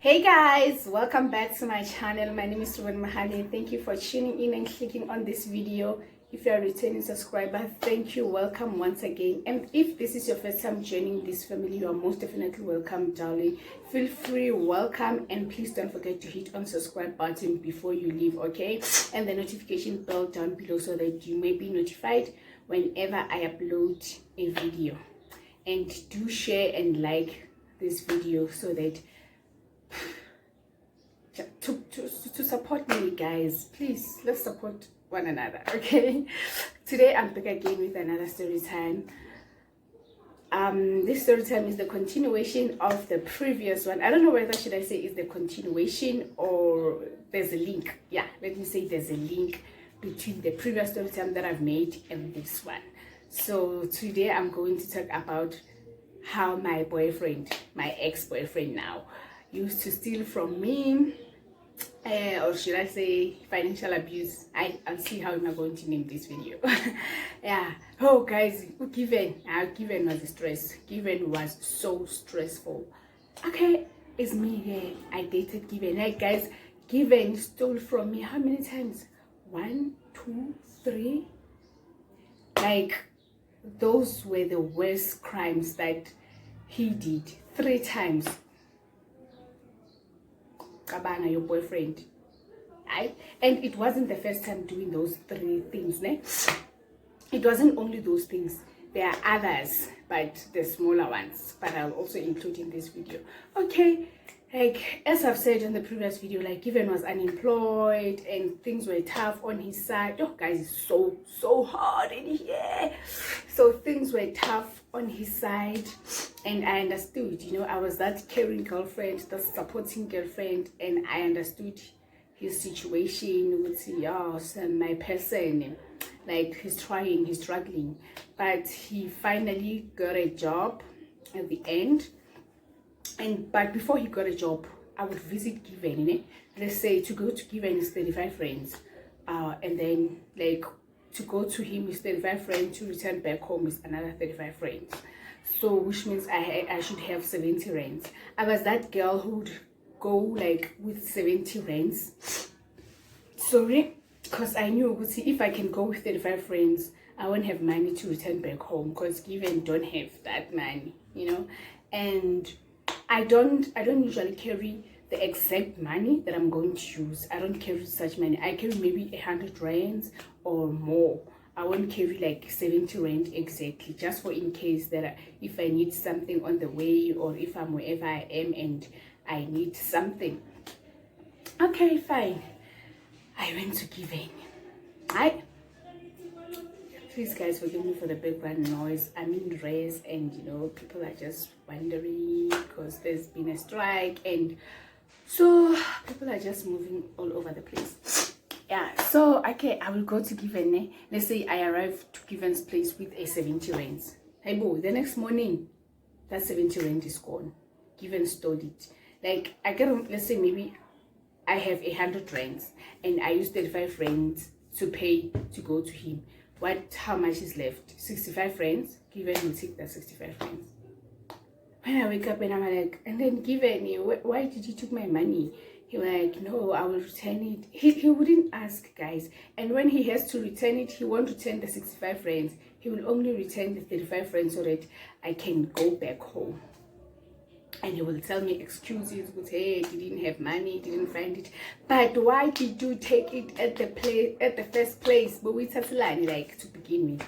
Hey guys, welcome back to my channel. My name is Ruben Mahali. Thank you for tuning in and clicking on this video. If you are a returning subscriber, thank you. Welcome once again. And if this is your first time joining this family, you are most definitely welcome, darling. Feel free, welcome, and please don't forget to hit on subscribe button before you leave, okay? And the notification bell down below so that you may be notified whenever I upload a video. And do share and like this video so that to support me, guys. Please, let's support one another, okay? Today I'm back again with another story time. This story time is the continuation of the previous one. I don't know whether should I say is the continuation or there's a link. Yeah, let me say there's a link between the previous story time that I've made and this one. So today I'm going to talk about how my boyfriend, my ex-boyfriend now, used to steal from me, or should I say financial abuse. I'll see how I'm going to name this video. Yeah. Oh guys, Given was a stress. Given was so stressful. Okay, it's me here. I dated Given. Like guys, Given stole from me how many times? 1, 2, 3. Like those were the worst crimes that he did. 3 times. Kabana, your boyfriend. And it wasn't the first time doing those 3 things, ne? It wasn't only those things. There are others, but the smaller ones, but I'll also include in this video. Okay, like as I've said in the previous video, like Given was unemployed and things were tough on his side. Oh guys, it's so hard in here. So things were tough on his side, and I understood, you know, I was that caring girlfriend, that supporting girlfriend, and I understood his situation with my person. Like he's trying, he's struggling, but he finally got a job at the end. But before he got a job, I would visit Given, you know? Let's say to go to Given is 35 friends, and then like to go to him is 35 friends, to return back home is another 35 friends. So which means I should have 70 rands. I was that girl who would go like with 70 rands. Sorry, because I knew if I can go with 35 friends, I won't have money to return back home because Given don't have that money, you know. And I don't usually carry the exact money that I'm going to use. I don't carry such money. I carry maybe 100 rands or more. I won't carry like 70 rand exactly, just for in case that if I need something on the way, or if I'm wherever I am and I need something. Okay, fine. I went to Given. Please guys forgive me for the background noise. I'm in rest, and you know, people are just wondering because there's been a strike, and so people are just moving all over the place. Yeah, so okay, I will go to Given. Let's say I arrive to Given's place with a 70 rands. Hey boy, the next morning that 70 rand is gone. Given stole it. Like I get, let's say maybe I have 100 rands and I use 35 rands to pay to go to him. How much is left? 65 rands. Given will take that 65 rands. When I wake up and I'm like, and then Given, why did you take my money? He was like, no, I will return it. He wouldn't ask, guys. And when he has to return it, he won't return the 65 rands. He will only return the 35 rands so that I can go back home. And he will tell me excuses with, hey, he didn't have money, didn't find it. But why did you take it at the first place? But we like to begin with.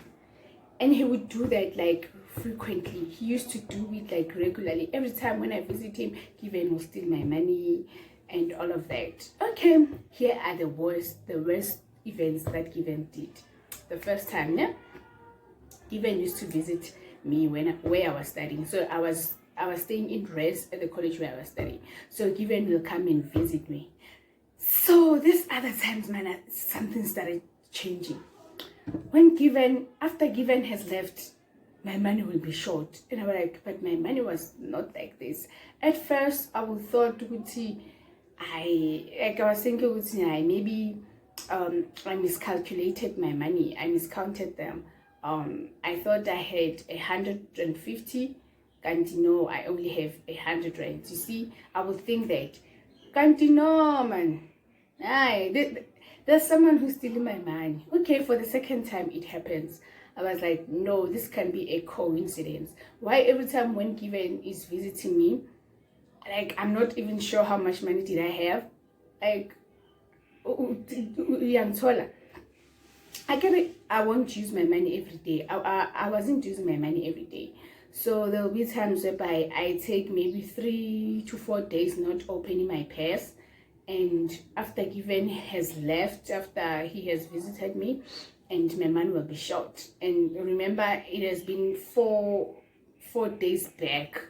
And he would do that like frequently. He used to do it like regularly. Every time when I visit him, Given will steal my money and all of that. Okay, here are the worst events that Given did. The first time, yeah, Given used to visit me where I was studying. So I was staying in rest at the college where I was studying. So Given will come and visit me. So these other times, man, something started changing. After Given has left, my money will be short. And I was like, but my money was not like this. At first, I would thought, I was thinking, maybe I miscalculated my money. I miscounted them. I thought I had 150 Kanti no, I only have 100 rands. You see, I would think that, Kanti no, man. There's someone who's stealing my money. Okay, for the second time it happens. I was like, no, this can be a coincidence. Why every time when Given is visiting me, like, I'm not even sure how much money did I have. Like, I won't use my money every day. I wasn't using my money every day. So there will be times whereby I take maybe 3 to 4 days not opening my purse. And after Given has left, after he has visited me, and my money will be short. And remember, it has been four days back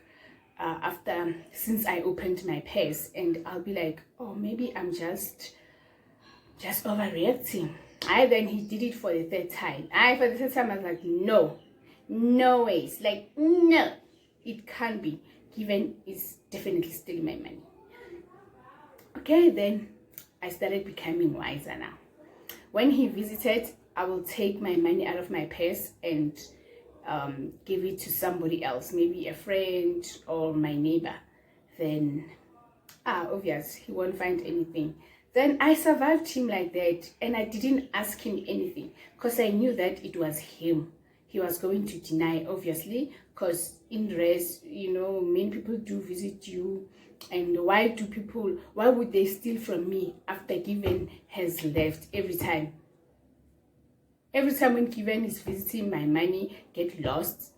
since I opened my purse, and I'll be like, oh, maybe I'm just overreacting. Then he did it for the third time. For the third time, I was like, no ways. Like, no, it can't be. Given is definitely stealing my money. Okay, then I started becoming wiser now. When he visited, I will take my money out of my purse and give it to somebody else, maybe a friend or my neighbor. Then, obvious, he won't find anything. Then I survived him like that, and I didn't ask him anything because I knew that it was him. He was going to deny, obviously, because in res, many people do visit you. And why would they steal from me after Given has left every time? Every time when Given is visiting, my money get lost.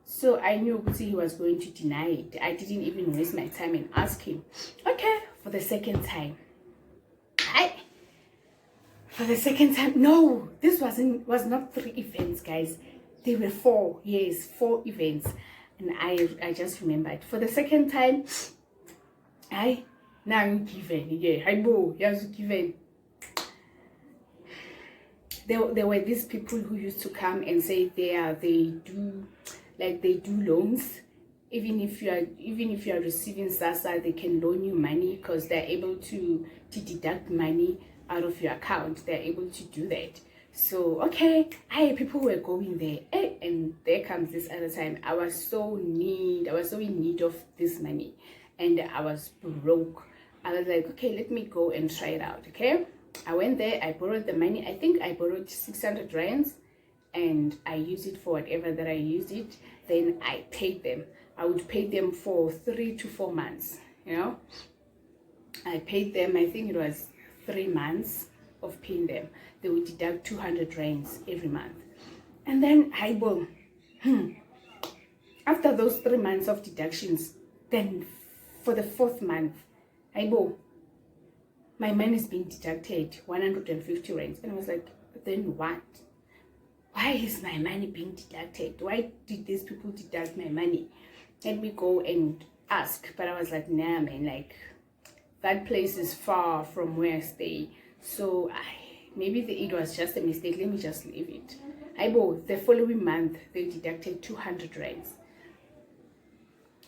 So I knew he was going to deny it. I didn't even waste my time and ask him. Okay, for the second time. No, this was not 3 events, guys. There were 4. Yes, 4 events. And I just remembered. For the second time, now Given. Yeah, Given. There were these people who used to come and say they do loans. Even if you are receiving SASSA, they can loan you money because they're able to deduct money out of your account. They're able to do that. So okay, people were going there, and there comes this other time. I was so in need of this money, and I was broke. I was like, okay, let me go and try it out. Okay, I went there, I borrowed the money. I think I borrowed 600 rands, and I used it for whatever that I used it. Then I paid them. I would pay them for 3 to 4 months. I paid them. I think it was 3 months of paying them. They would deduct 200 rands every month. And then after those 3 months of deductions, then for the 4th month, my money is being deducted 150 rands. And I was like, then what? Why is my money being deducted? Why did these people deduct my money? Let me go and ask. But I was like, nah, man, like, that place is far from where I stay. So maybe it was just a mistake. Let me just leave it. The following month, they deducted 200 rands.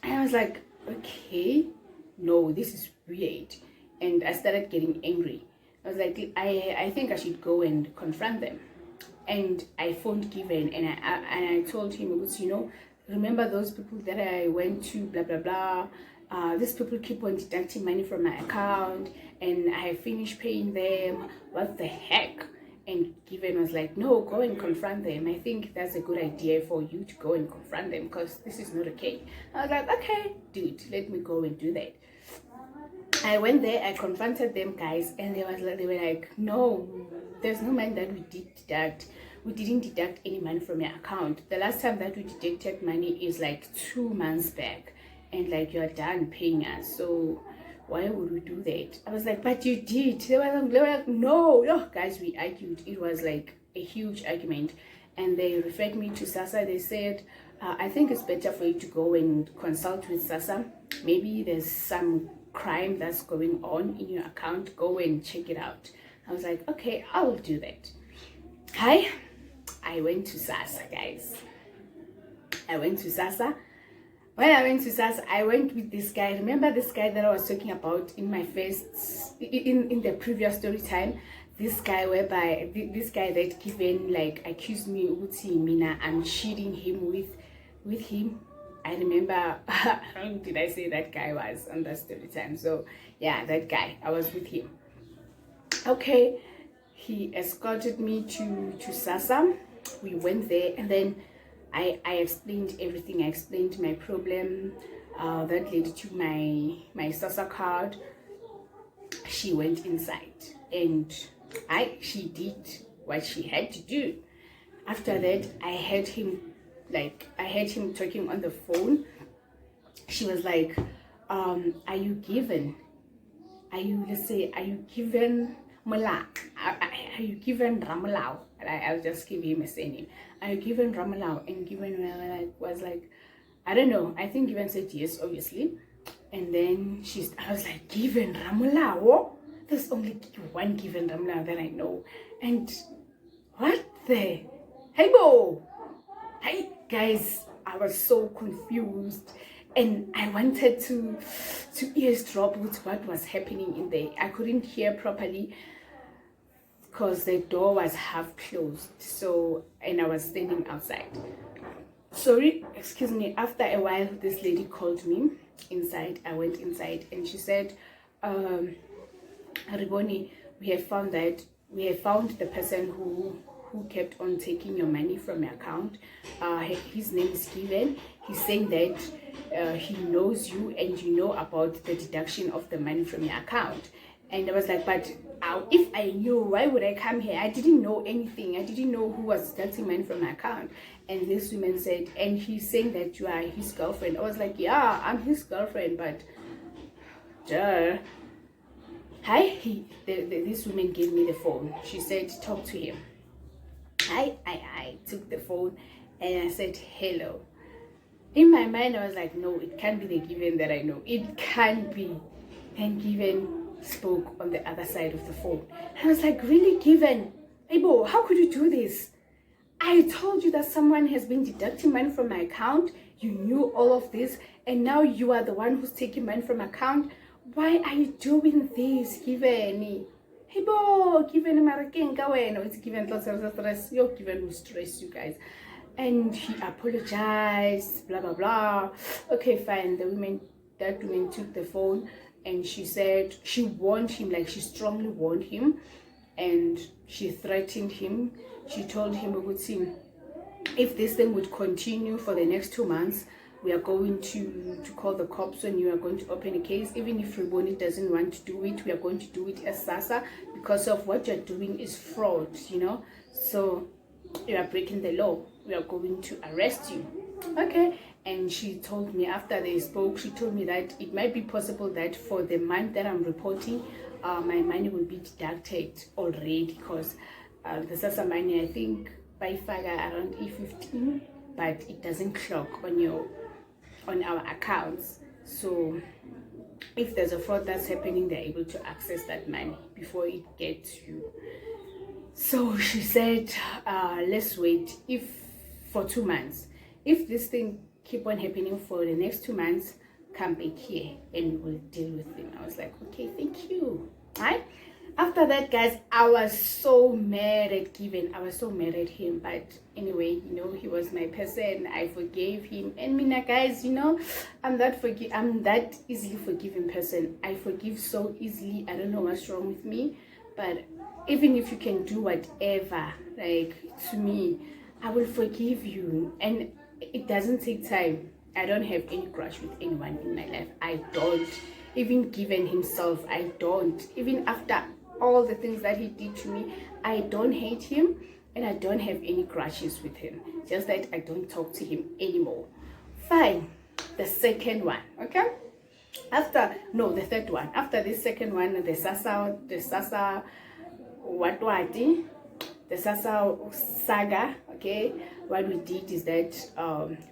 And I was like, okay, no, this is weird. And I started getting angry. I was like, I think I should go and confront them. And I phoned Given, and I told him, remember those people that I went to, blah, blah, blah. These people keep on deducting money from my account, and I finished paying them. What the heck? And Given was like, no, go and confront them. I think that's a good idea for you to go and confront them because this is not okay. I was like, okay, dude, let me go and do that. I went there, I confronted them, guys, and they were like, no, there's no money that we did deduct. We didn't deduct any money from your account. The last time that we deducted money is like 2 months back, and like you're done paying us. So why would we do that? I was like, but you did. They were like, no, guys, we argued. It was like a huge argument, and they referred me to SASSA. They said, I think it's better for you to go and consult with SASSA. Maybe there's some crime that's going on in your account. Go and check it out. I was like, okay, I will do that. I went to SASSA, guys. I went to SASSA. When I went to SASSA, I went with this guy. Remember this guy that I was talking about in my first, in the previous story time? This guy this guy that Given like accused me, Mina, I'm cheating him with him. I remember, did I say that guy was on the story time? So yeah, that guy, I was with him. Okay, he escorted me to SASSA. We went there, and then I explained everything. I explained my problem. That lady took my SASSA card. She went inside, and she did what she had to do. After that, I had him talking on the phone. She was like, are you given Mula? Are you given Ramalao? I'll just give him a surname. Are you given Ramalao? And given was like, I don't know. I think Given said yes, obviously. And then I was like, given Ramalao? There's only one given Ramalao that I know. And what the? Hey, bo! Hey, guys, I was so confused. And I wanted to eavesdrop with what was happening in there. I couldn't hear properly because the door was half closed. So, and I was standing outside. Sorry, excuse me. After a while, this lady called me inside. I went inside, and she said, Riboni, we have found the person who kept on taking your money from your account. His name is Given. He's saying that he knows you and you know about the deduction of the money from your account. And I was like, but if I knew, why would I come here? I didn't know anything. I didn't know who was deducting money from my account. And this woman said, and he's saying that you are his girlfriend. I was like, yeah, I'm his girlfriend, but duh. Hi, this woman gave me the phone. She said, talk to him. I took the phone and I said, hello. In my mind, I was like, no, it can't be the Given that I know. It can't be. And Given spoke on the other side of the phone. I was like, really, Given? Ebo, how could you do this? I told you that someone has been deducting money from my account. You knew all of this, and now you are the one who's taking money from my account. Why are you doing this, Given? Hey, bo, Given American, it's Given lots of stress. You're Given will stress you guys. And he apologized, blah, blah, blah. Okay, fine. That woman took the phone and she said she warned him, like she strongly warned him, and she threatened him. She told him, if this thing would continue for the next 2 months, we are going to call the cops and you are going to open a case. Even if Riboni doesn't want to do it, we are going to do it as SASSA, because of what you're doing is fraud, so you are breaking the law. We are going to arrest you. Okay. And she told me, after they spoke, she told me that it might be possible that for the month that I'm reporting, my money will be deducted already, because the SASSA money, I think by Faga around E15, but it doesn't clock on our accounts. So if there's a fraud that's happening, they're able to access that money before it gets you. So she said, let's wait for 2 months. If this thing keep on happening for the next 2 months, come back here and we'll deal with them. I was like, okay, thank you. Right? After that, guys, I was so mad at Given. I was so mad at him. But anyway, he was my person. I forgave him. And Mina, guys, I'm that easily forgiving person. I forgive so easily. I don't know what's wrong with me. But even if you can do whatever, like to me, I will forgive you. And it doesn't take time. I don't have any grudge with anyone in my life. I don't. Even Given himself, I don't. Even after all the things that he did to me, I don't hate him and I don't have any grudges with him. Just that I don't talk to him anymore. Fine. The second one, okay? The third one. After this second one, the SASSA saga, okay? What we did is that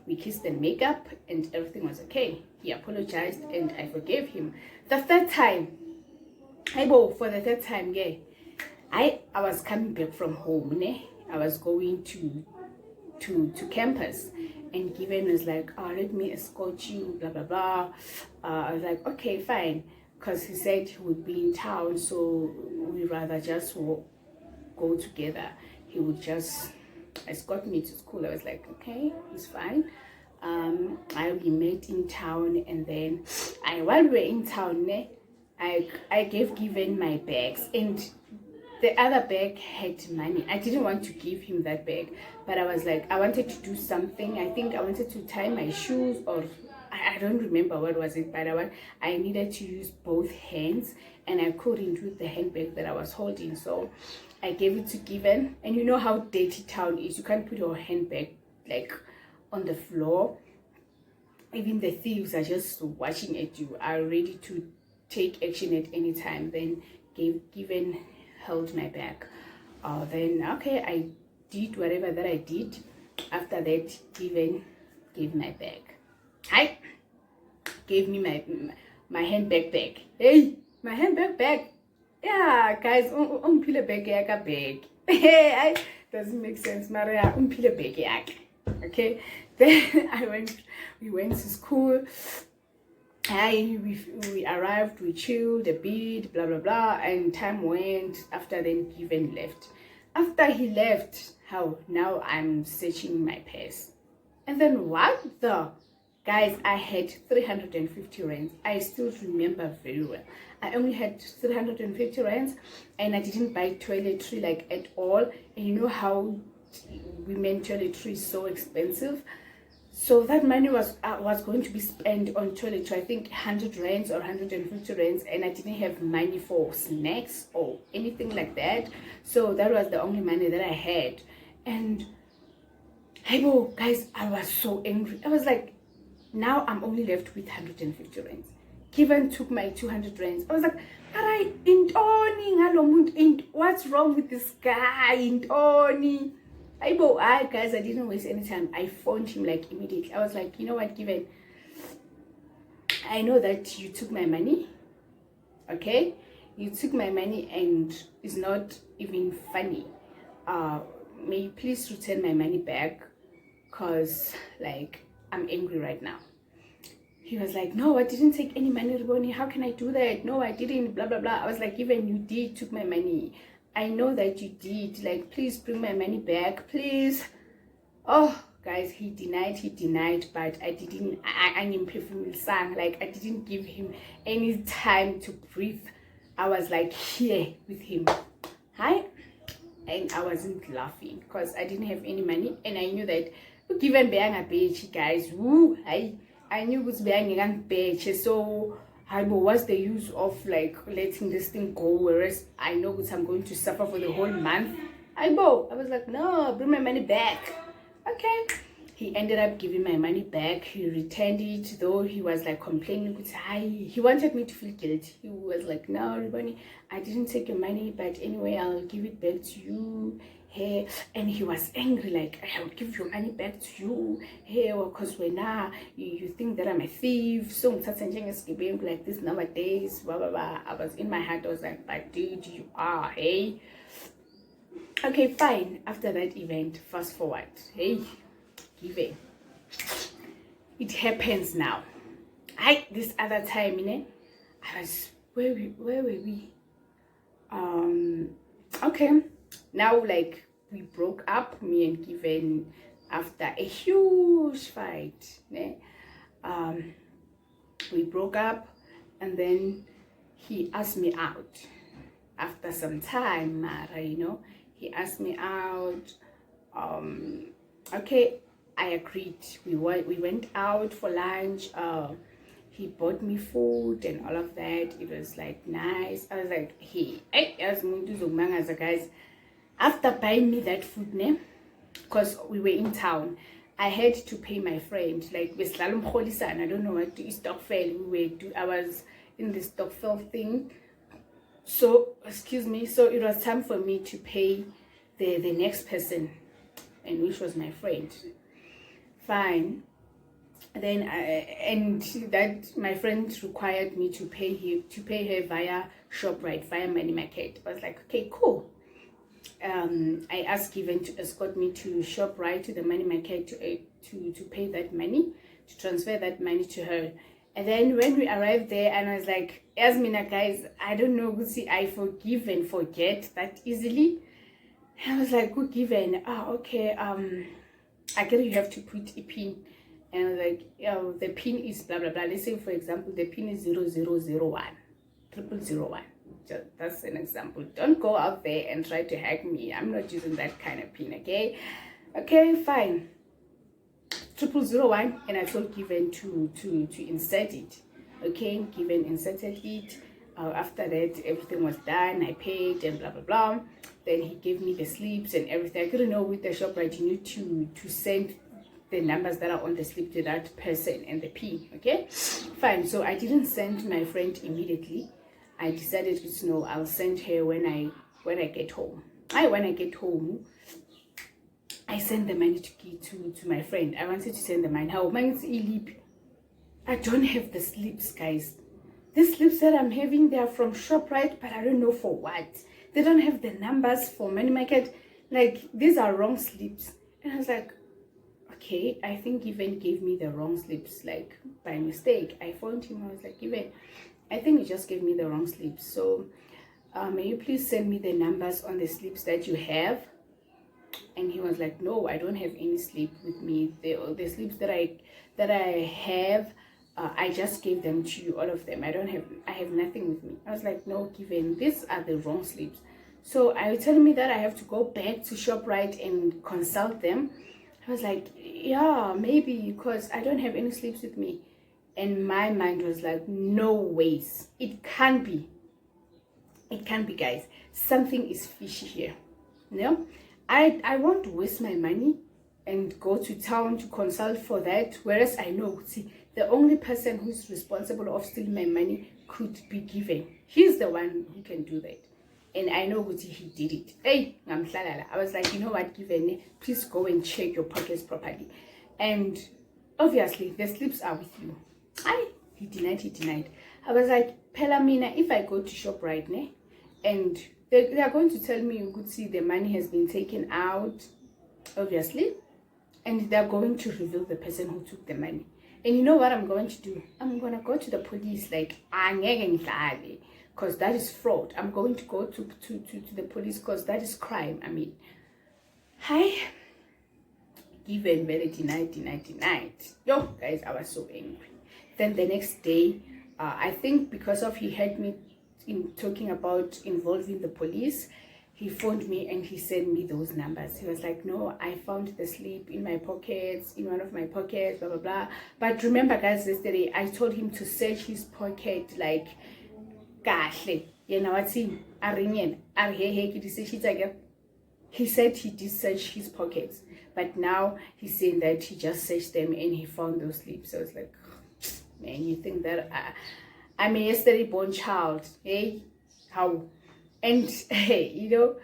we kissed and make up and everything was okay. He apologized and I forgave him. The third time, for the third time, yeah, I was coming back from home, I was going to campus, and Given was like, let me escort you, blah blah blah. I was like, okay, fine, because he said he would be in town, so we rather just go together. He would just escort me to school. I was like, okay, it's fine. we met in town, and then while we were in town, I gave Given my bags, and the other bag had money. I didn't want to give him that bag, but I was like, I wanted to do something. I think I wanted to tie my shoes, or I don't remember what was it, but I needed to use both hands, and I couldn't with the handbag that I was holding. So I gave it to Given, and you know how dirty town is. You can't put your handbag like on the floor. Even the thieves are just watching at you, are ready to take action at any time. Then Given held my bag. Then okay, I did whatever that I did. After that, Given gave my bag. I gave me my handbag back. Hey, my handbag back. Yeah, guys, umpile bag yaka bag. Hey, doesn't make sense. Maria, umpile bag yak. Okay. Then we went to school. We arrived, we chilled a bit, blah blah blah, and time went. After then, Given left. After he left, now I'm searching my purse, and then what the guys, I had 350 rands. I still remember very well. I only had 350 rands, and I didn't buy toiletry like at all. And you know how women toiletry is so expensive. So that money was going to be spent on toiletry, I think 100 rands or 150 rands, and I didn't have money for snacks or anything like that. So that was the only money that I had. And hey, guys, I was so angry. I was like, now I'm only left with 150 rands. Given took my 200 rands. I was like, what's wrong with this guy? Guys, I didn't waste any time. I phoned him like immediately. I was like, you know what, Given, I know that you took my money. Okay, you took my money, and it's not even funny. May you please return my money back, cause like I'm angry right now. He was like, no, I didn't take any money, Reboni. How can I do that? No, I didn't, blah blah blah. I was like, Given, you did took my money. I know that you did. Like, please bring my money back, please. Oh, guys, he denied, but I didn't. Like, I didn't give him any time to breathe. I was like here with him. Hi, and I wasn't laughing because I didn't have any money, and I knew that Given being a bitch, guys. Woo, I knew who's being a bitch, so. What's the use of like letting this thing go, whereas I know what I'm going to suffer for the whole month? I was like, no, bring my money back. Okay. He ended up giving my money back. He returned it, though he was like complaining. He wanted me to feel guilty. He was like, no, Reboni, I didn't take your money, but anyway, I'll give it back to you. Hey, and he was angry, like, I will give your money back to you. Hey, because when you think that I'm a thief, so like this nowadays, blah blah blah. I was in my heart, I was like, but dude, you are, hey. Okay, fine. After that event, fast forward. Hey, Given, it happens now. This other time, I was where were we? Okay. Now, like, we broke up, me and Given, after a huge fight. We broke up, and then he asked me out. After some time, Mara, he asked me out. Okay, I agreed. We went out for lunch. He bought me food and all of that. It was like nice. I was like, hey, guys. After buying me that food, because we were in town, I had to pay my friend. Like, I don't know what to do, Stockfell. I was in the Stockfell thing. So, excuse me. So it was time for me to pay the next person, and which was my friend. Fine. Then and that my friend required me to pay her via ShopRite, via Money Market. I was like, okay, cool. I asked Given to escort me to ShopRite, to the Money Market, to pay that money, to transfer that money to her. And then when we arrived there, and I was like, Yasmina, guys, I don't know, see, I forgive and forget that easily. And I was like, good, Given, okay, I guess you have to put a pin. And I was like, yo, the pin is blah blah blah. Let's say for example the pin is 0001 0001. That's an example. Don't go out there and try to hack me. I'm not using that kind of pin. Okay, fine. 0001, and I told Given to insert it. Okay, Given inserted it. After that, everything was done. I paid and blah blah blah. Then he gave me the slips and everything. I couldn't know with the ShopRite you need to send the numbers that are on the slip to that person and the pin. Okay, fine. So I didn't send my friend immediately. I decided to know I'll send her when I get home. When I get home, I sent the money to my friend. I wanted to send the money. How mine's elip. I don't have the slips, guys. The slips that I'm having, they are from ShopRite, but I don't know for what. They don't have the numbers for Money Market. Like, these are wrong slips. And I was like, okay, I think Given gave me the wrong slips, like by mistake. I phoned him. I was like, Given, I think you just gave me the wrong slips. So may you please send me the numbers on the slips that you have? And he was like, no, I don't have any slip with me. The slips that I have, I just gave them to you, all of them. I have nothing with me. I was like, no, Given, these are the wrong slips. So are you telling me that I have to go back to ShopRite and consult them? I was like, yeah, maybe, because I don't have any slips with me. And my mind was like, no ways. It can't be. It can't be, guys. Something is fishy here. I won't waste my money and go to town to consult for that, whereas I know, see, the only person who's responsible of stealing my money could be Given. He's the one who can do that, and I know he did it. Hey, I was like, you know what, Given, please go and check your pockets properly. And obviously the slips are with you. He denied. I was like, Pelamina, if I go to ShopRite, ne, and they are going to tell me, you could see the money has been taken out, obviously, and they're going to reveal the person who took the money. And you know what I'm going to do? I'm going to go to the police, like, because that is fraud. I'm going to go to the police because that is crime. I mean, Given very denied. Yo, guys, I was so angry. Then the next day, I think because of he had me in talking about involving the police, he phoned me and he sent me those numbers. He was like, no, I found the slip in my pockets, in one of my pockets, blah blah blah. But remember, guys, yesterday I told him to search his pocket, like, kahle, you know what's in he said he did search his pockets, but now he's saying that he just searched them and he found those slips. So I was like, man, you think that I'm a yesterday born child, hey? How? And hey, you know,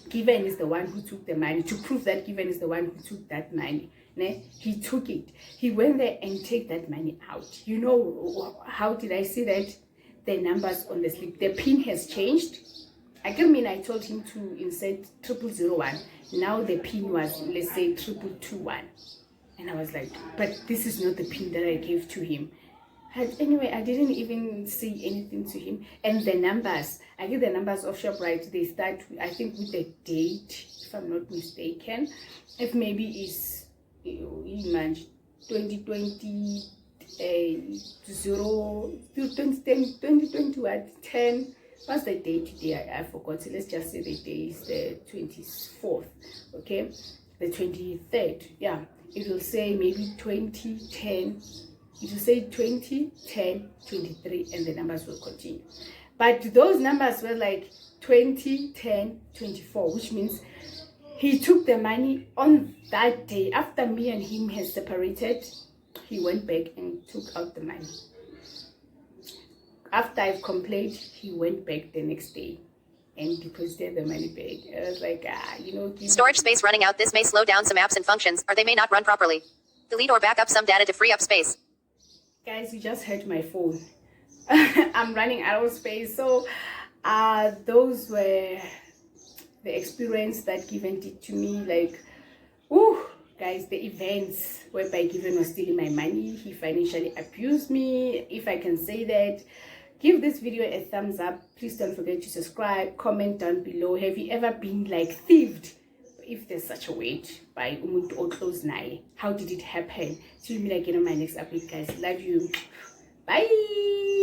Given is the one who took the money. To prove that Given is the one who took that money, he took it. He went there and take that money out. You know, how did I see that? The numbers on the slip, the pin has changed. I told him to insert 0001. Now the pin was, let's say, 2221. And I was like, but this is not the pin that I gave to him. Anyway, I didn't even say anything to him. And the numbers, I give the numbers of ShopRite. They start, I think, with the date, if I'm not mistaken. If maybe it's 2020, 2020 10. What's the date today? I forgot. So let's just say the day is the 24th. Okay, the 23rd. Yeah, it will say maybe 2010. It will say 2010 23, and the numbers will continue. But those numbers were like 2010 24, which means he took the money on that day. After me and him had separated, he went back and took out the money. After I've complained, he went back the next day and deposited the money back. I was like, storage space running out. This may slow down some apps and functions, or they may not run properly. Delete or back up some data to free up space. Guys, you just heard my phone. I'm running out of space. So those were the experience that Given did to me. Like, guys, the events whereby Given was stealing my money. He financially abused me, if I can say that. Give this video a thumbs up. Please don't forget to subscribe. Comment down below. Have you ever been like thieved if there's such a word, by umuntu oclose naye. How did it happen? See me again on my next update, guys. Love you. Bye.